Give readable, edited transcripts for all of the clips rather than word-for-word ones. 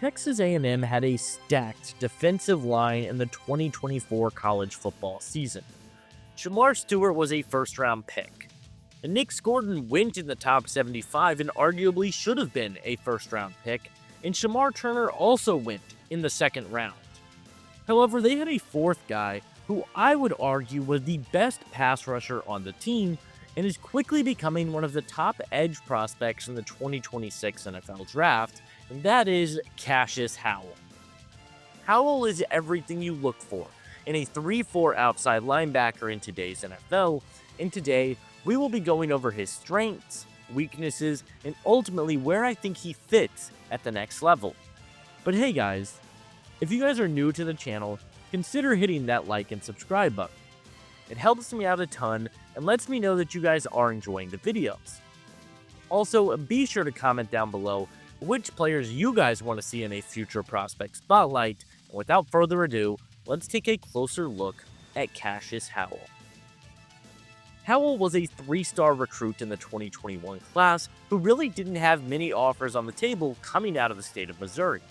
Texas A&M had a stacked defensive line in the 2024 college football season. Shamar Stewart was a first-round pick. And Nick Gordon went in the top 75 and arguably should have been a first-round pick, and Shamar Turner also went in the second round. However, they had a fourth guy who I would argue was the best pass rusher on the team and is quickly becoming one of the top edge prospects in the 2026 NFL Draft, and that is Cashius Howell. Howell is everything you look for in a 3-4 outside linebacker in today's NFL, and today we will be going over his strengths, weaknesses, and ultimately where I think he fits at the next level. But hey guys, if you guys are new to the channel, consider hitting that like and subscribe button. It helps me out a ton and lets me know that you guys are enjoying the videos. Also, be sure to comment down below which players you guys want to see in a future prospect spotlight, and without further ado, let's take a closer look at Cashius Howell. Howell was a 3-star recruit in the 2021 class who really didn't have many offers on the table coming out of the state of Missouri.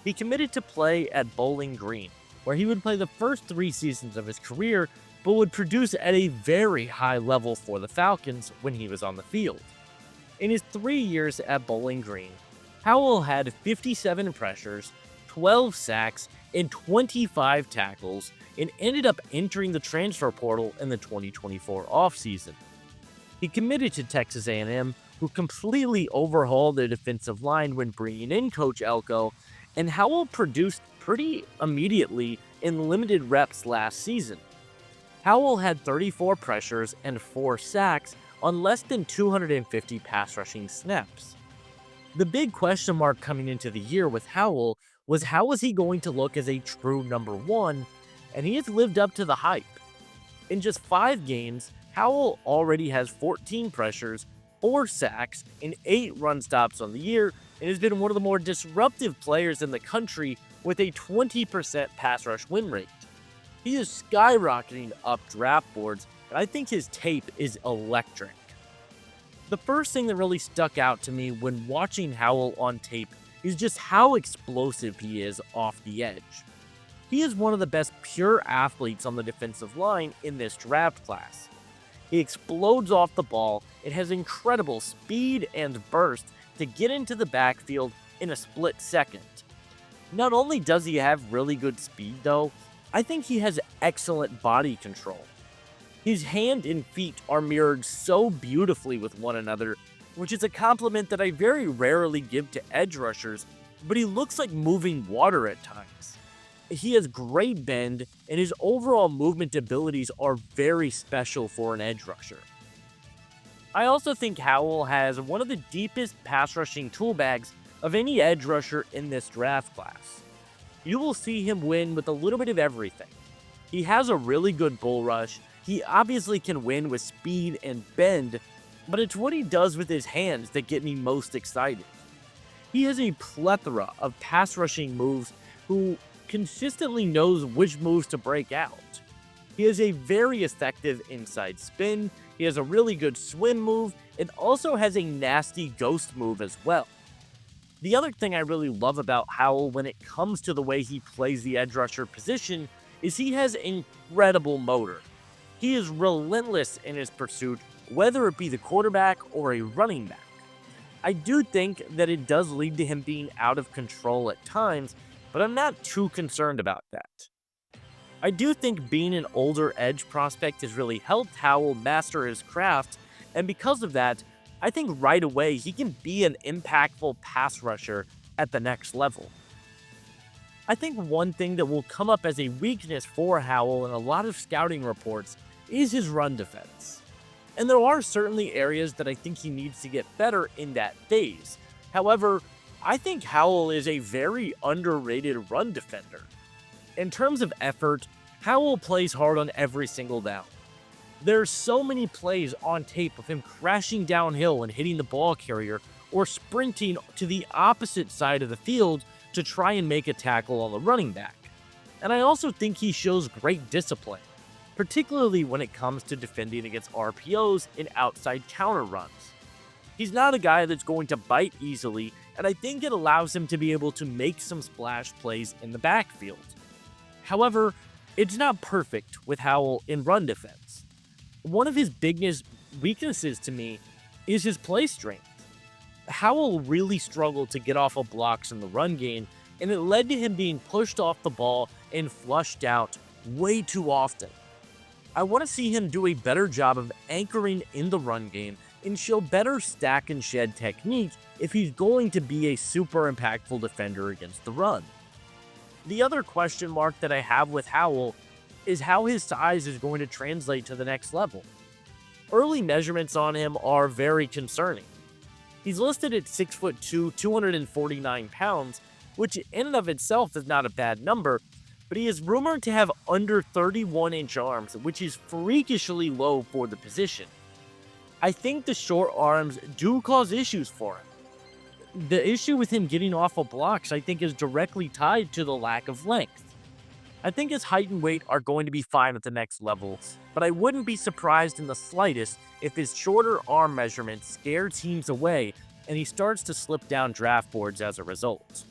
He committed to play at Bowling Green, where he would play the first 3 seasons of his career, but would produce at a very high level for the Falcons when he was on the field. In his 3 years at Bowling Green, Howell had 57 pressures, 12 sacks, and 25 tackles, and ended up entering the transfer portal in the 2024 offseason. He committed to Texas A&M, who completely overhauled their defensive line when bringing in Coach Elko, and Howell produced pretty immediately in limited reps last season. Howell had 34 pressures and 4 sacks on less than 250 pass rushing snaps. The big question mark coming into the year with Howell was how was he going to look as a true number 1, and he has lived up to the hype. In just 5 games, Howell already has 14 pressures, 4 sacks, and 8 run stops on the year, and has been one of the more disruptive players in the country with a 20% pass rush win rate. He is skyrocketing up draft boards, and I think his tape is electric. The first thing that really stuck out to me when watching Howell on tape is just how explosive he is off the edge. He is one of the best pure athletes on the defensive line in this draft class. He explodes off the ball and has incredible speed and burst to get into the backfield in a split second. Not only does he have really good speed though, I think he has excellent body control. His hand and feet are mirrored so beautifully with one another, which is a compliment that I very rarely give to edge rushers, but he looks like moving water at times. He has great bend, and his overall movement abilities are very special for an edge rusher. I also think Howell has one of the deepest pass rushing tool bags of any edge rusher in this draft class. You will see him win with a little bit of everything. He has a really good bull rush, he obviously can win with speed and bend, but it's what he does with his hands that get me most excited. He has a plethora of pass rushing moves who consistently knows which moves to break out. He has a very effective inside spin, he has a really good swim move, and also has a nasty ghost move as well. The other thing I really love about Howell when it comes to the way he plays the edge rusher position is he has incredible motor. He is relentless in his pursuit, whether it be the quarterback or a running back. I do think that it does lead to him being out of control at times, but I'm not too concerned about that. I do think being an older edge prospect has really helped Howell master his craft, and because of that, I think right away he can be an impactful pass rusher at the next level. I think one thing that will come up as a weakness for Howell in a lot of scouting reports is his run defense. And there are certainly areas that I think he needs to get better in that phase. However, I think Howell is a very underrated run defender. In terms of effort, Howell plays hard on every single down. There's so many plays on tape of him crashing downhill and hitting the ball carrier or sprinting to the opposite side of the field to try and make a tackle on the running back. And I also think he shows great discipline, particularly when it comes to defending against RPOs and outside counter runs. He's not a guy that's going to bite easily, and I think it allows him to be able to make some splash plays in the backfield. However, it's not perfect with Howell in run defense. One of his biggest weaknesses to me is his play strength. Howell really struggled to get off of blocks in the run game, and it led to him being pushed off the ball and flushed out way too often. I want to see him do a better job of anchoring in the run game and show better stack and shed technique if he's going to be a super impactful defender against the run. The other question mark that I have with Howell is how his size is going to translate to the next level. Early measurements on him are very concerning. He's listed at 6'2", 249 pounds, which in and of itself is not a bad number, but he is rumored to have under 31-inch arms, which is freakishly low for the position. I think the short arms do cause issues for him. The issue with him getting off of blocks, I think, is directly tied to the lack of length. I think his height and weight are going to be fine at the next level, but I wouldn't be surprised in the slightest if his shorter arm measurements scare teams away and he starts to slip down draft boards as a result.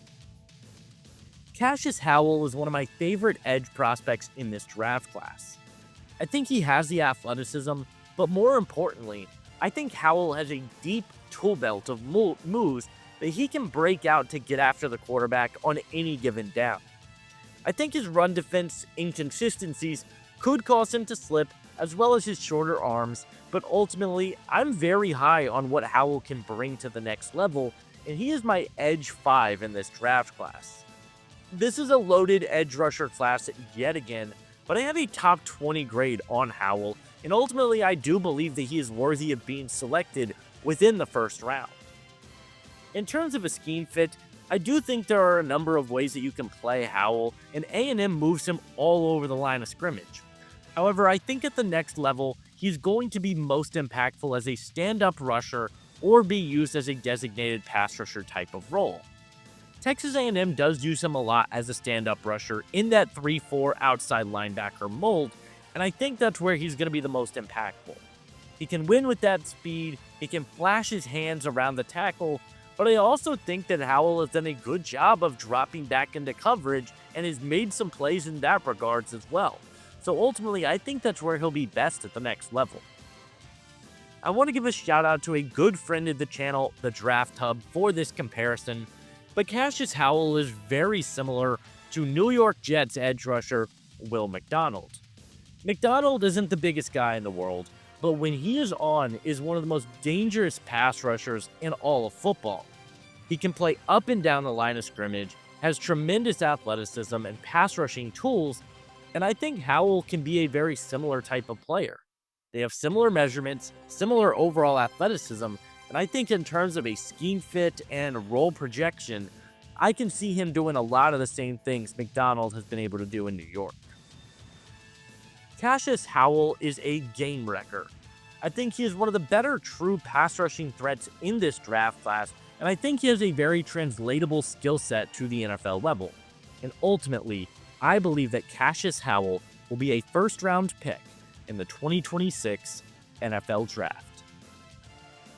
Cashius Howell is one of my favorite edge prospects in this draft class. I think he has the athleticism, but more importantly, I think Howell has a deep tool belt of moves that he can break out to get after the quarterback on any given down. I think his run defense inconsistencies could cause him to slip, as well as his shorter arms, but ultimately, I'm very high on what Howell can bring to the next level, and he is my edge 5 in this draft class. This is a loaded edge rusher class yet again, but I have a top 20 grade on Howell, and ultimately I do believe that he is worthy of being selected within the first round. In terms of a scheme fit, I do think there are a number of ways that you can play Howell, and A&M moves him all over the line of scrimmage. However, I think at the next level, he's going to be most impactful as a stand-up rusher or be used as a designated pass rusher type of role. Texas A&M does use him a lot as a stand-up rusher in that 3-4 outside linebacker mold, and I think that's where he's going to be the most impactful. He can win with that speed, he can flash his hands around the tackle, but I also think that Howell has done a good job of dropping back into coverage and has made some plays in that regards as well. So ultimately, I think that's where he'll be best at the next level. I want to give a shout out to a good friend of the channel, the Draft Hub, for this comparison, but Cashius Howell is very similar to New York Jets edge rusher Will McDonald. McDonald isn't the biggest guy in the world, but when he is on, is one of the most dangerous pass rushers in all of football. He can play up and down the line of scrimmage, has tremendous athleticism and pass rushing tools, and I think Howell can be a very similar type of player. They have similar measurements, similar overall athleticism, and I think in terms of a scheme fit and role projection, I can see him doing a lot of the same things McDonald has been able to do in New York. Cashius Howell is a game wrecker. I think he is one of the better true pass rushing threats in this draft class, and I think he has a very translatable skill set to the NFL level. And ultimately, I believe that Cashius Howell will be a first-round pick in the 2026 NFL Draft.